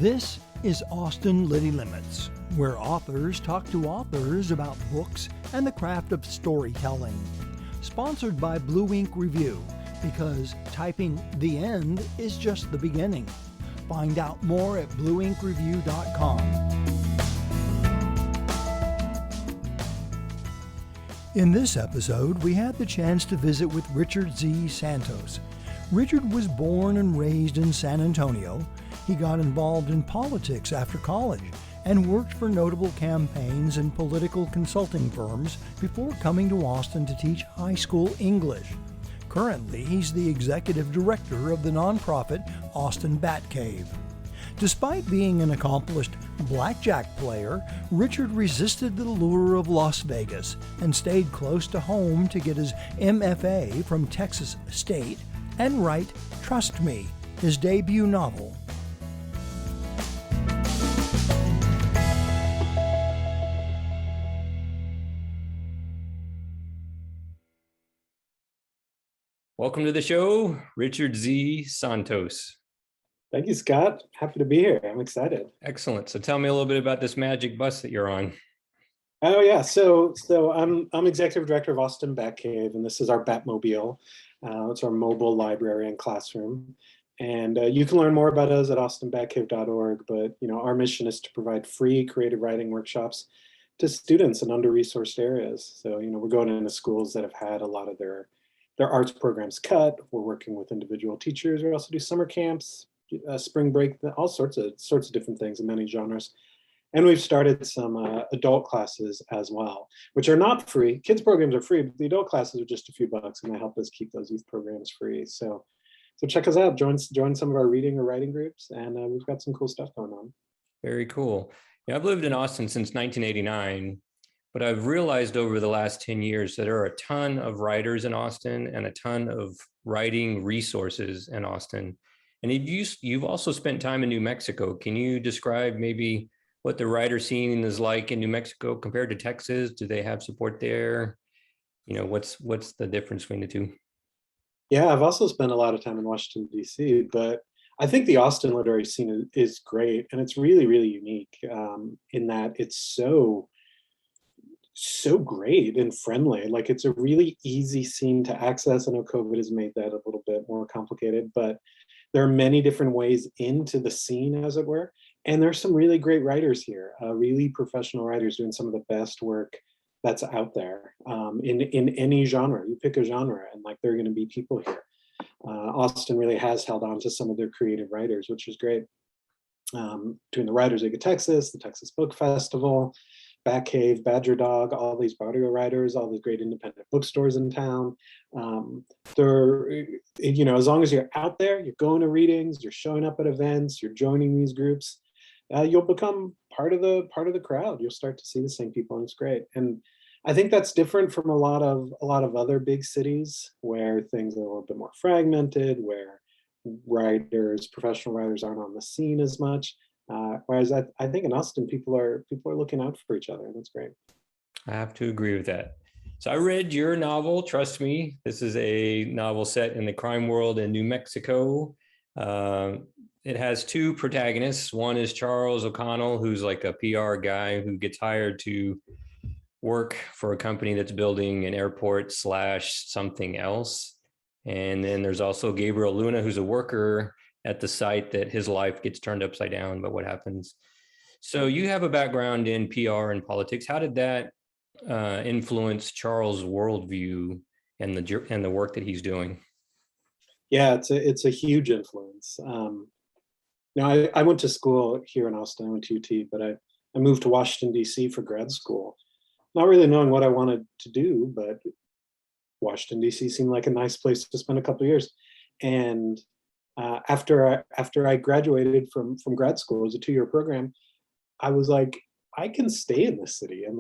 This is Austin Liti Limits, where authors talk to authors about books and the craft of storytelling. Sponsored by Blue Ink Review, because typing the end is just the beginning. Find out more at blueinkreview.com. In this episode, we had the chance to visit with Richard Z. Santos. Richard was born and raised in San Antonio. He got involved in politics after college and worked for notable campaigns and political consulting firms before coming to Austin to teach high school English. Currently, he's the executive director of the nonprofit Austin Batcave. Despite being an accomplished blackjack player, Richard resisted the lure of Las Vegas and stayed close to home to get his MFA from Texas State and write Trust Me, his debut novel. Welcome to the show, Richard Z. Santos. Thank you, Scott. Happy to be here. I'm excited. Excellent. So tell me a little bit about this magic bus that you're on. Oh yeah, so I'm executive director of Austin Batcave, and this is our Batmobile. It's our mobile library and classroom. And you can learn more about us at austinbatcave.org. But our mission is to provide free creative writing workshops to students in under-resourced areas. So we're going into schools that have had a lot of their arts programs cut. We're working with individual teachers. We also do summer camps, spring break, all sorts of different things in many genres. And we've started some adult classes as well, which are not free. Kids programs are free, but the adult classes are just a few bucks, and they help us keep those youth programs free. So check us out. Join some of our reading or writing groups, and we've got some cool stuff going on. Very cool. Yeah, I've lived in Austin since 1989. But I've realized over the last 10 years that there are a ton of writers in Austin and a ton of writing resources in Austin. And you've also spent time in New Mexico. Can you describe maybe what the writer scene is like in New Mexico compared to Texas? Do they have support there? What's the difference between the two? Yeah, I've also spent a lot of time in Washington, D.C., but I think the Austin literary scene is great. And it's really, really unique in that it's so great and friendly. Like, it's a really easy scene to access. I know COVID has made that a little bit more complicated, but there are many different ways into the scene, as it were. And there's some really great writers here, really professional writers doing some of the best work that's out there in any genre. You pick a genre and there are going to be people here. Austin really has held on to some of their creative writers, which is great. Between the Writers League of Texas, the Texas Book Festival, Batcave, Badger Dog, all these audio writers, all these great independent bookstores in town. As long as you're out there, you're going to readings, you're showing up at events, you're joining these groups, you'll become part of the crowd. You'll start to see the same people, and it's great. And I think that's different from a lot of other big cities where things are a little bit more fragmented, where professional writers aren't on the scene as much. Whereas I think in Austin, people are looking out for each other, and that's great. I have to agree with that. So I read your novel, Trust Me. This is a novel set in the crime world in New Mexico. It has two protagonists. One is Charles O'Connell, who's like a PR guy who gets hired to work for a company that's building an airport / something else. And then there's also Gabriel Luna, who's a worker at the site that his life gets turned upside down, but what happens? So you have a background in PR and politics. How did that influence Charles' worldview and the work that he's doing? Yeah, it's a huge influence. I went to school here in Austin. I went to UT, but I moved to Washington, D.C. for grad school, not really knowing what I wanted to do, but Washington, D.C. seemed like a nice place to spend a couple of years. And after I graduated from grad school, it was a 2-year program, I was like, I can stay in this city, and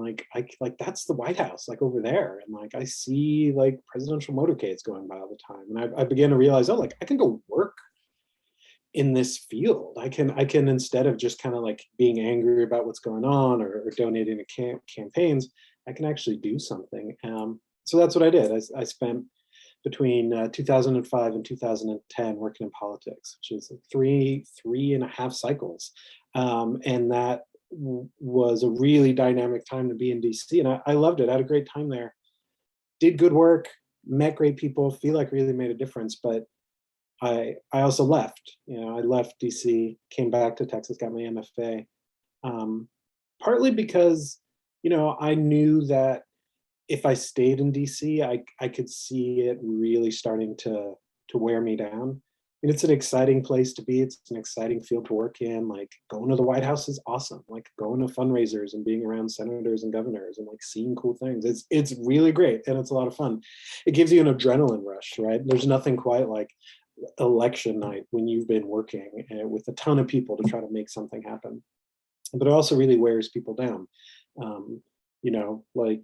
that's the White House, over there, and I see presidential motorcades going by all the time, and I began to realize, I can go work in this field. I can instead of just kind of being angry about what's going on or donating to campaigns, I can actually do something. So that's what I did. I spent between 2005 and 2010 working in politics, which is like three and a half cycles. And that was a really dynamic time to be in DC. And I loved it. I had a great time there. Did good work, met great people, feel like really made a difference. But I also left. I left DC, came back to Texas, got my MFA. Partly because, I knew that if I stayed in DC, I could see it really starting to wear me down. And it's an exciting place to be. It's an exciting field to work in. Like going to the White House is awesome. Like going to fundraisers and being around senators and governors and like seeing cool things. It's really great and it's a lot of fun. It gives you an adrenaline rush, right? There's nothing quite like election night when you've been working with a ton of people to try to make something happen. But it also really wears people down. Like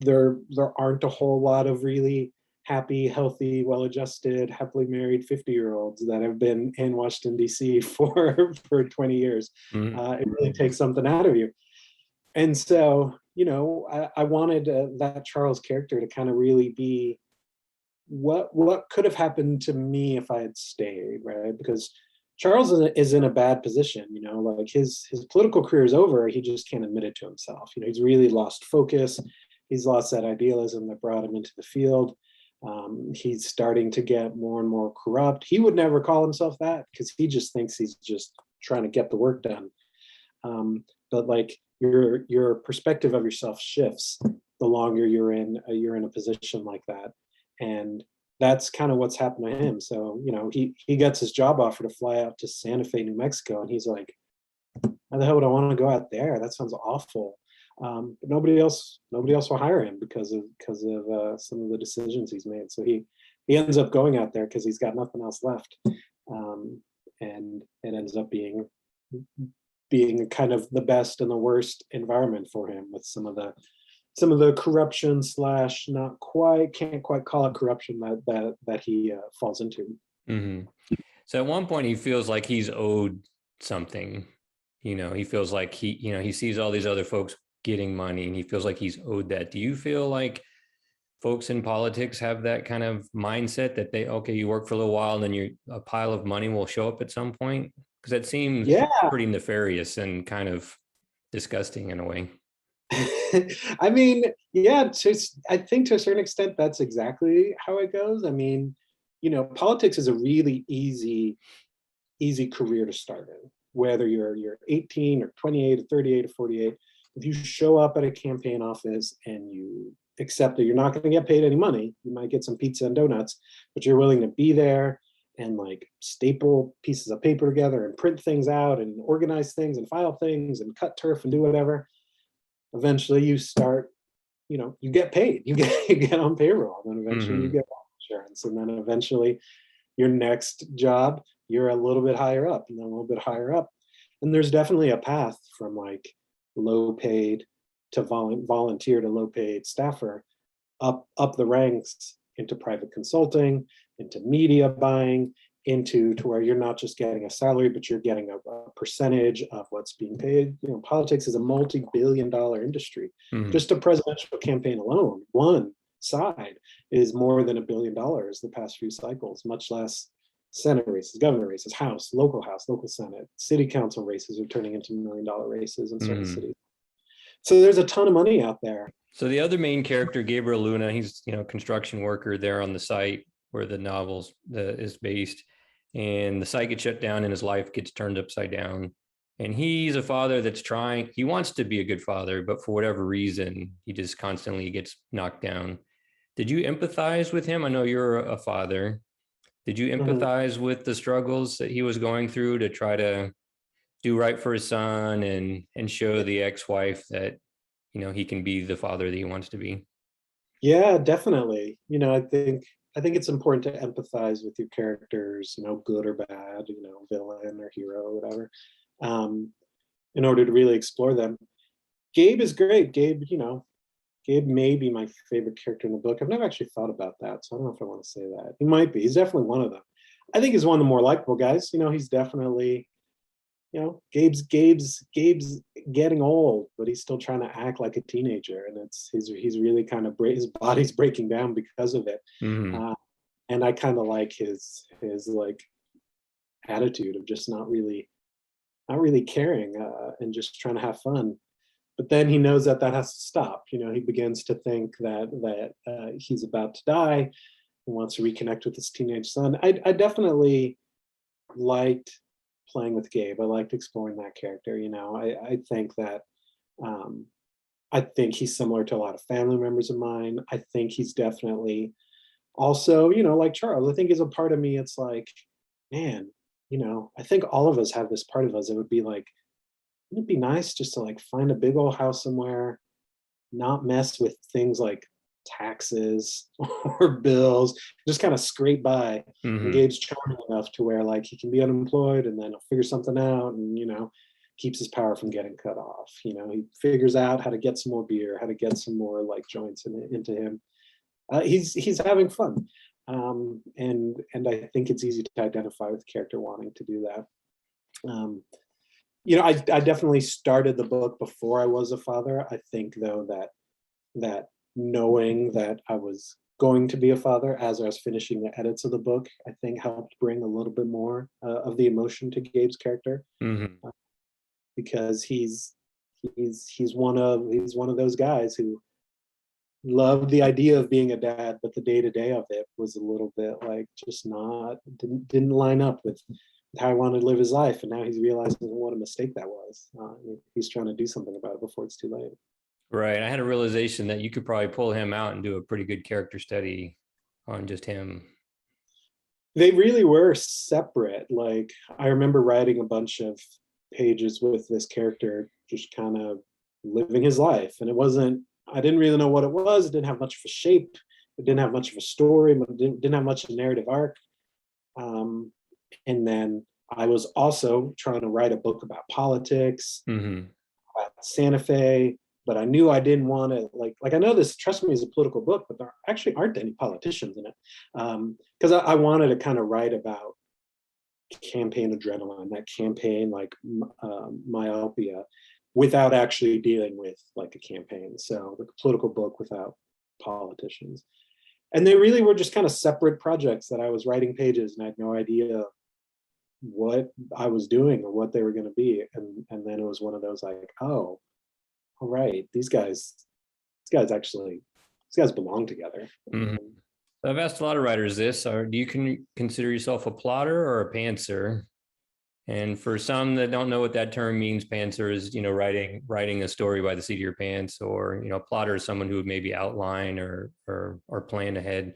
there aren't a whole lot of really happy, healthy, well-adjusted, happily married 50-year-olds that have been in Washington, D.C. for 20 years. It really takes something out of you. And so, I wanted that Charles character to kind of really be what could have happened to me if I had stayed, right? Because Charles is in a bad position, like his political career is over. He just can't admit it to himself. He's really lost focus. He's lost that idealism that brought him into the field. He's starting to get more and more corrupt. He would never call himself that because he just thinks he's just trying to get the work done. But like your perspective of yourself shifts the longer you're in a position like that. And that's kind of what's happened to him. So, he gets his job offer to fly out to Santa Fe, New Mexico. And he's like, how the hell would I want to go out there? That sounds awful. But nobody else will hire him because of some of the decisions he's made. So he ends up going out there because he's got nothing else left. And it ends up being kind of the best and the worst environment for him with some of the corruption / can't quite call it corruption that he falls into. Mm-hmm. So at one point he feels like he's owed something. He feels like he sees all these other folks getting money and he feels like he's owed that. Do you feel like folks in politics have that kind of mindset that you work for a little while and then a pile of money will show up at some point? Because that seems pretty nefarious and kind of disgusting in a way. I mean, yeah, I think to a certain extent that's exactly how it goes. I mean, politics is a really easy career to start in, whether you're 18 or 28 or 38 or 48. If you show up at a campaign office and you accept that you're not going to get paid any money, you might get some pizza and donuts, but you're willing to be there and like staple pieces of paper together and print things out and organize things and file things and cut turf and do whatever. Eventually you start, you get paid, you get on payroll, and then eventually you get health insurance. And then eventually your next job, you're a little bit higher up and then a little bit higher up. And there's definitely a path from like low paid to volunteer to low paid staffer up the ranks into private consulting, into media buying, to where you're not just getting a salary, but you're getting a percentage of what's being paid. Politics is a multi-billion-dollar industry. Just a presidential campaign alone, one side, is more than $1 billion the past few cycles, much less Senate races, governor races, House, local Senate, city council races are turning into $1 million races in certain cities. So there's a ton of money out there. So the other main character, Gabriel Luna, he's construction worker there on the site where the novel is based. And the site gets shut down and his life gets turned upside down. And he's a father that's he wants to be a good father, but for whatever reason, he just constantly gets knocked down. Did you empathize with him? I know you're a father. Did you empathize with the struggles that he was going through to try to do right for his son and show the ex-wife that, he can be the father that he wants to be? Yeah, definitely. I think it's important to empathize with your characters, good or bad, villain or hero or whatever, in order to really explore them. Gabe is great. Gabe may be my favorite character in the book. I've never actually thought about that, so I don't know if I want to say that. He might be. He's definitely one of them. I think he's one of the more likable guys. He's definitely, Gabe's getting old, but he's still trying to act like a teenager, and he's really kind of his body's breaking down because of it. And I kind of like his like attitude of just not really caring, and just trying to have fun. But then he knows that has to stop. He begins to think that he's about to die and wants to reconnect with his teenage son. I definitely liked playing with Gabe. I liked exploring that character. I think that I think he's similar to a lot of family members of mine. I think he's definitely also, like Charles. I think he's a part of me. It's like, man, I think all of us have this part of us. It would be like, wouldn't it be nice just to like find a big old house somewhere, not mess with things like taxes or bills, just kind of scrape by. And Gabe's charming enough to where like he can be unemployed and then he'll figure something out, and keeps his power from getting cut off. He figures out how to get some more beer, how to get some more like joints into him. He's having fun. And I think it's easy to identify with the character wanting to do that. I definitely started the book before I was a father. I think though that knowing that I was going to be a father as I was finishing the edits of the book, I think helped bring a little bit more of the emotion to Gabe's character, because he's one of those guys who loved the idea of being a dad, but the day-to-day of it was a little bit like just didn't line up with how I wanted to live his life. And now he's realizing what a mistake that was. He's trying to do something about it before it's too late. Right. I had a realization that you could probably pull him out and do a pretty good character study on just him. They really were separate. Like, I remember writing a bunch of pages with this character just kind of living his life. And I didn't really know what it was. It didn't have much of a shape. It didn't have much of a story. It didn't have much of a narrative arc. And then I was also trying to write a book about politics, about Santa Fe, but I knew I didn't want to like I know this, trust me, is a political book, but there actually aren't any politicians in it. Because I wanted to kind of write about campaign adrenaline, that campaign like myopia, without actually dealing with like a campaign. So like a political book without politicians. And they really were just kind of separate projects that I was writing pages and I had no idea what I was doing or what they were going to be. And then it was one of those like, oh, all right, these guys belong together. I've asked a lot of writers this, do you consider yourself a plotter or a pantser? And for some that don't know what that term means, pantser is, writing a story by the seat of your pants, or, plotter is someone who would maybe outline or plan ahead.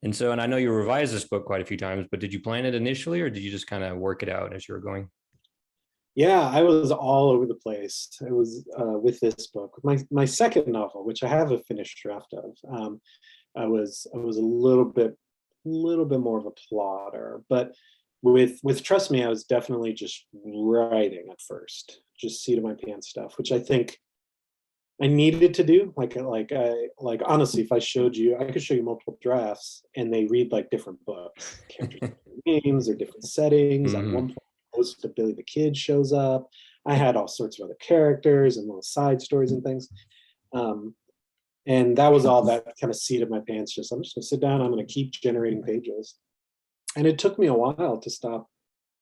And I know you revised this book quite a few times, but did you plan it initially or did you just kind of work it out as you were going? Yeah, I was all over the place. It was with this book. My second novel, which I have a finished draft of, I was a little bit more of a plotter. But with Trust Me, I was definitely just writing at first, just seat of my pants stuff, which I think I needed to do. Like honestly, if I showed you, I could show you multiple drafts and they read like different books. Characters, names, or different settings. At one point, most of Billy the Kid shows up. I had all sorts of other characters and little side stories and things. And that was all that kind of seat of my pants. I'm just gonna sit down. I'm gonna keep generating pages. And it took me a while to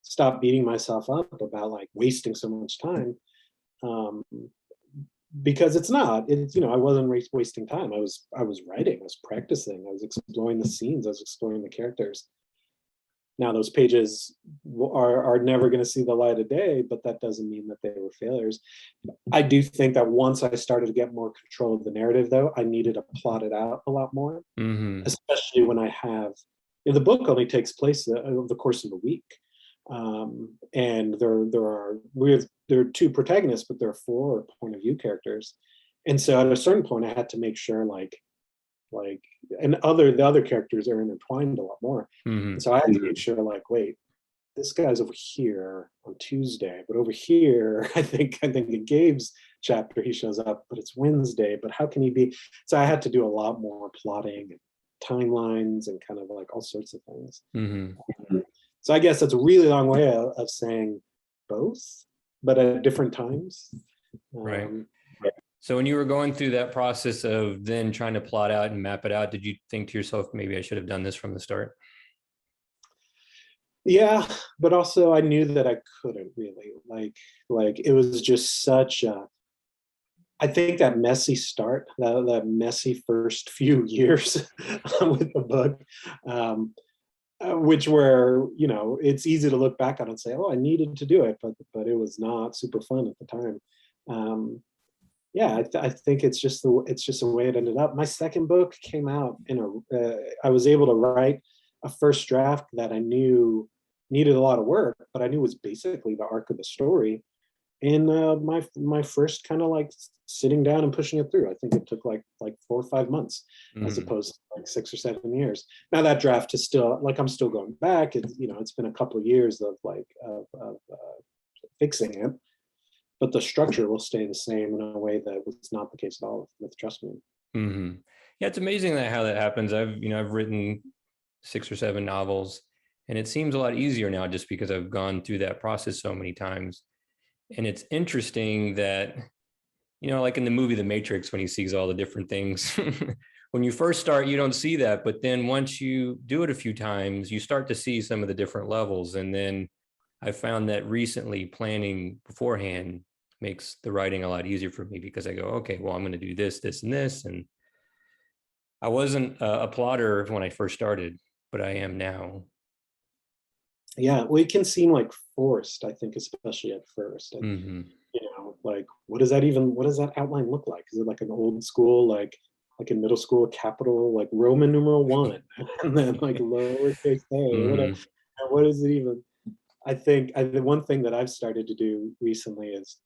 stop beating myself up about like wasting so much time. Because it's I wasn't wasting time. I was writing, I was practicing, I was exploring the scenes, I was exploring the characters. Now those pages are never going to see the light of day, but that doesn't mean that they were failures. I do think that once I started to get more control of the narrative, though, I needed to plot it out a lot more, especially when I have, the book only takes place over the course of a week. And there are two protagonists, but there are four point of view characters. And so at a certain point I had to make sure the other characters are intertwined a lot more. So I had to make sure wait, this guy's over here on Tuesday, but over here, I think in Gabe's chapter he shows up, but it's Wednesday, but how can he be? So I had to do a lot more plotting and timelines and kind of like all sorts of things. So I guess that's a really long way of saying both, but at different times. Right. So when you were going through that process of then trying to plot out and map it out, did you think to yourself, maybe I should have done this from the start? Yeah, but also I knew that I couldn't really. Like it was just such a, I think that messy start, that messy first few years with the book, which were, you know, it's easy to look back on and say, oh, I needed to do it, but it was not super fun at the time. Um, yeah, I think it's just the way it ended up. My second book came out in I was able to write a first draft that I knew needed a lot of work, but I knew was basically the arc of the story. And my first kind of like sitting down and pushing it through. I think it took like 4 or 5 months, as Mm. opposed to like 6 or 7 years. Now that draft is still like I'm still going back. It's, you know, it's been a couple of years of fixing it, but the structure will stay the same in a way that was not the case at all with Trust Me. Hmm. Yeah, it's amazing that how that happens. I've written 6 or 7 novels, and it seems a lot easier now just because I've gone through that process so many times. And it's interesting that, like in the movie The Matrix, when he sees all the different things, when you first start, you don't see that. But then once you do it a few times, you start to see some of the different levels. And then I found that recently planning beforehand makes the writing a lot easier for me because I go, okay, well, I'm going to do this, this, and this. And I wasn't a plotter when I first started, but I am now. Yeah, well, it can seem like forced, I think, especially at first. And Hmm. you know, like what does that outline look like? Is it like an old school, like in middle school, capital, like Roman numeral one, and then like lowercase a? Hmm. What is it even? The one thing that I've started to do recently is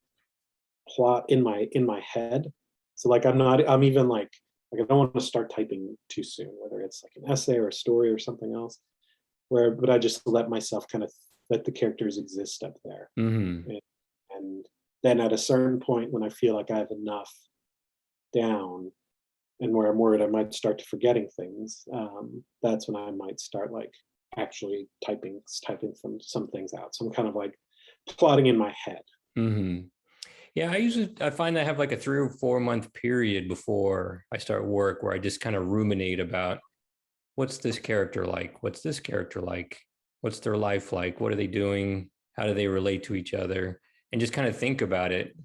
plot in my head. So like I'm even like I don't want to start typing too soon, whether it's like an essay or a story or something else. But I just let myself kind of let the characters exist up there. Hmm. And then at a certain point when I feel like I have enough down and where I'm worried I might start to forgetting things, that's when I might start like actually typing some things out. So I'm kind of like plotting in my head. Hmm. Yeah, I find I have like a 3 or 4 month period before I start work where I just kind of ruminate about what's this character like? What's this character like? What's their life like? What are they doing? How do they relate to each other? And just kind of think about it.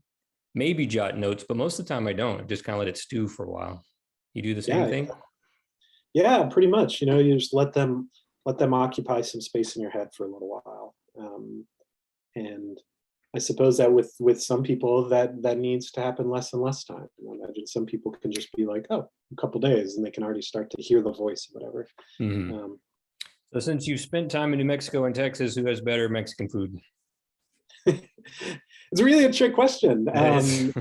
Maybe jot notes, but most of the time I don't. I just kind of let it stew for a while. You do the same Yeah, thing? yeah, pretty much. You know, you just let them occupy some space in your head for a little while. And I suppose that with some people that needs to happen less and less time. I imagine some people can just be like, oh, a couple days, and they can already start to hear the voice or whatever. Hmm. Um, So since you've spent time in New Mexico and Texas, who has better Mexican food? it's really a trick question. It is.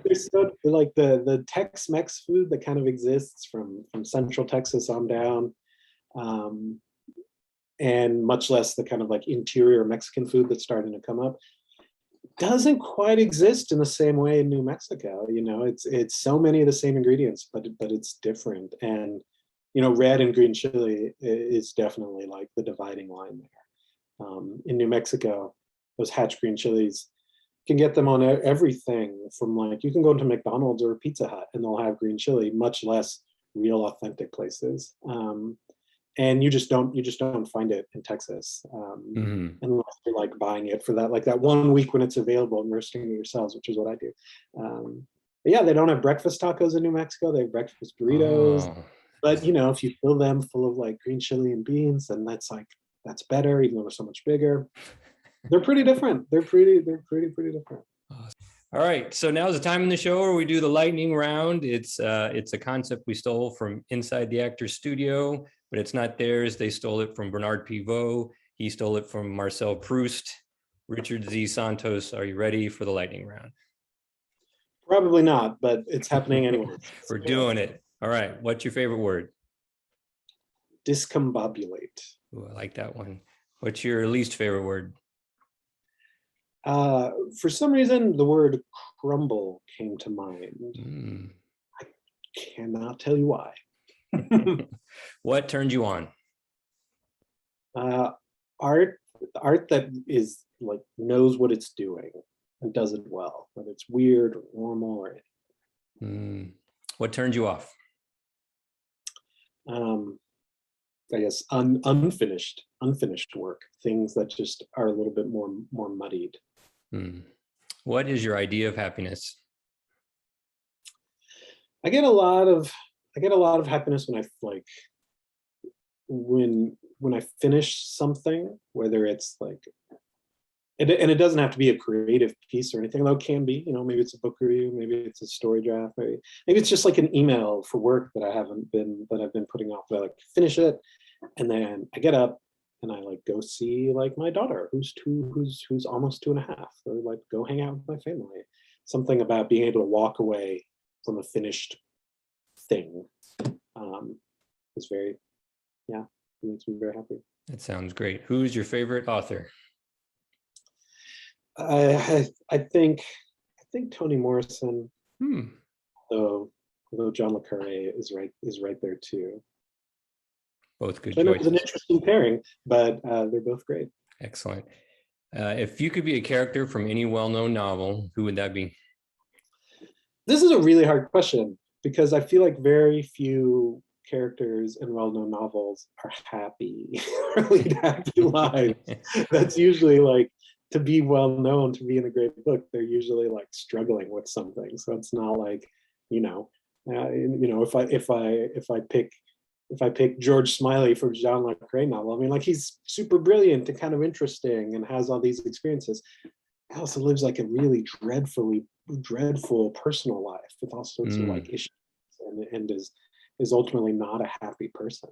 There's so like the Tex-Mex food that kind of exists from Central Texas on down, um, and much less the kind of like interior Mexican food that's starting to come up, doesn't quite exist in the same way in New Mexico. You know, it's so many of the same ingredients, but it's different. And you know, red and green chili is definitely like the dividing line there. In New Mexico, those hatch green chilies you can get them on everything from like you can go to McDonald's or Pizza Hut and they'll have green chili, much less real authentic places. And you just don't find it in Texas, Hmm. unless you're like buying it for that like that 1 week when it's available and roasting it yourselves, which is what I do. But yeah, they don't have breakfast tacos in New Mexico. They have breakfast burritos. Oh, But you know, if you fill them full of like green chili and beans, then that's better, even though they're so much bigger. They're pretty different. Pretty different. all right. So now's the time in the show where we do the lightning round. It's a concept we stole from inside the actor's studio, but it's not theirs. They stole it from Bernard Pivot. He stole it from Marcel Proust. Richard Z. Santos, are you ready for the lightning round? Probably not, but it's happening anyways. We're doing it. All right. What's your favorite word? Discombobulate. Ooh, I like that one. What's your least favorite word? For some reason, the word crumble came to mind. Mm. I cannot tell you why. What turned you on? uh, art that is like knows what it's doing and does it well, whether it's weird or normal or What turned you off? I guess unfinished work, things that just are a little bit more muddied. What is your idea of happiness? I get a lot of happiness when when I finish something, whether it's like, and it doesn't have to be a creative piece or anything, though it can be, maybe it's a book review, maybe it's a story draft, maybe it's just like an email for work that I've been putting off. I like finish it, and then I get up and I like go see like my daughter who's almost 2.5, or like go hang out with my family. Something about being able to walk away from a finished thing is very, it makes me very happy. That sounds great. Who's your favorite author? I think Toni Morrison. Although John le Carré is right there too. Both good I know choices. it's an interesting pairing, but they're both great. Excellent. If you could be a character from any well-known novel, who would that be? This is a really hard question because I feel like very few characters in well-known novels are happy, lead happy lives. That's usually like, to be well known, to be in a great book, they're usually like struggling with something. So it's not like, if I pick George Smiley for John le Carré novel, I mean, like, he's super brilliant and kind of interesting and has all these experiences. He also lives like a really dreadful personal life with all sorts of like issues, and is ultimately not a happy person.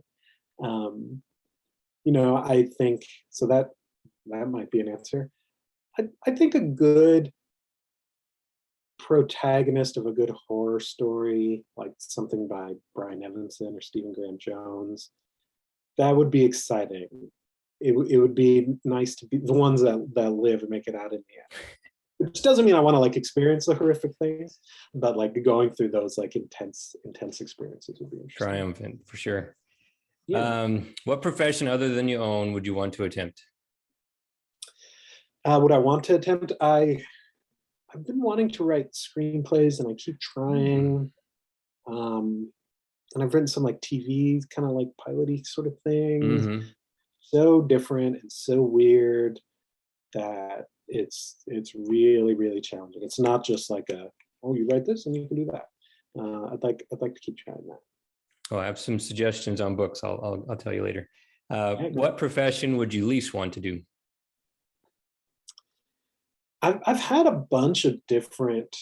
I think so that might be an answer. I think a good protagonist of a good horror story, like something by Brian Evanson or Stephen Graham Jones, that would be exciting. It would be nice to be the ones that live and make it out in the end. Which doesn't mean I want to like experience the horrific things, but like going through those like intense experiences would be interesting. Triumphant, for sure. Yeah. What profession other than your own would you want to attempt? Would I want to attempt? I've been wanting to write screenplays, and I keep trying. And I've written some like TV kind of like piloty sort of things. So different and so weird that it's really, really challenging. It's not just like you write this and you can do that. I'd like to keep trying that. Oh, I have some suggestions on books. I'll tell you later. What profession would you least want to do? I've had a bunch of different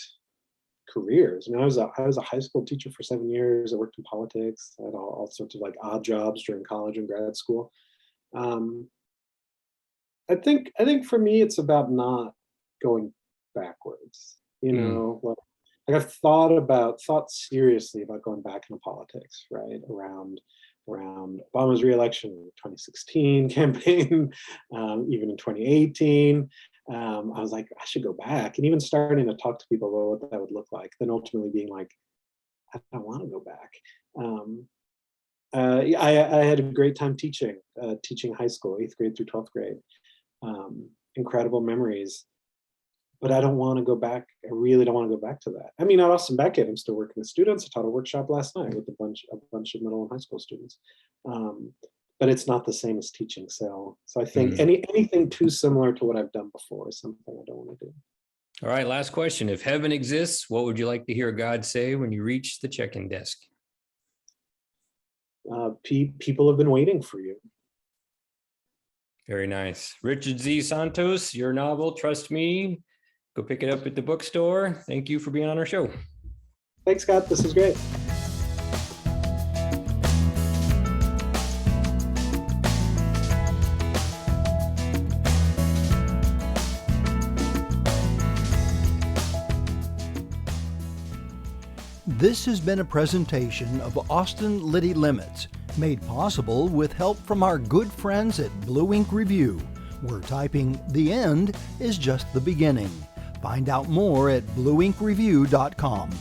careers. I mean, I was a high school teacher for 7 years. I worked in politics. I had all sorts of like odd jobs during college and grad school. I think for me, it's about not going backwards. Like I've thought seriously about going back into politics, right? Around Obama's re-election, 2016 campaign, even in 2018. I was like, I should go back, and even starting to talk to people about what that would look like. Then ultimately being like, I don't want to go back. I had a great time teaching high school, 8th grade through 12th grade. Incredible memories, but I don't want to go back. I really don't want to go back to that. I mean, at Austin Beckett, I'm still working with students. I taught a workshop last night with a bunch of middle and high school students. But it's not the same as teaching. So I think anything too similar to what I've done before is something I don't want to do. All right, last question. If heaven exists, what would you like to hear God say when you reach the check-in desk? People have been waiting for you. Very nice. Richard Z. Santos, your novel, Trust Me. Go pick it up at the bookstore. Thank you for being on our show. Thanks, Scott. This is great. This has been a presentation of Austin Liti Limits, made possible with help from our good friends at Blue Ink Review, where typing "the end" is just the beginning. Find out more at blueinkreview.com.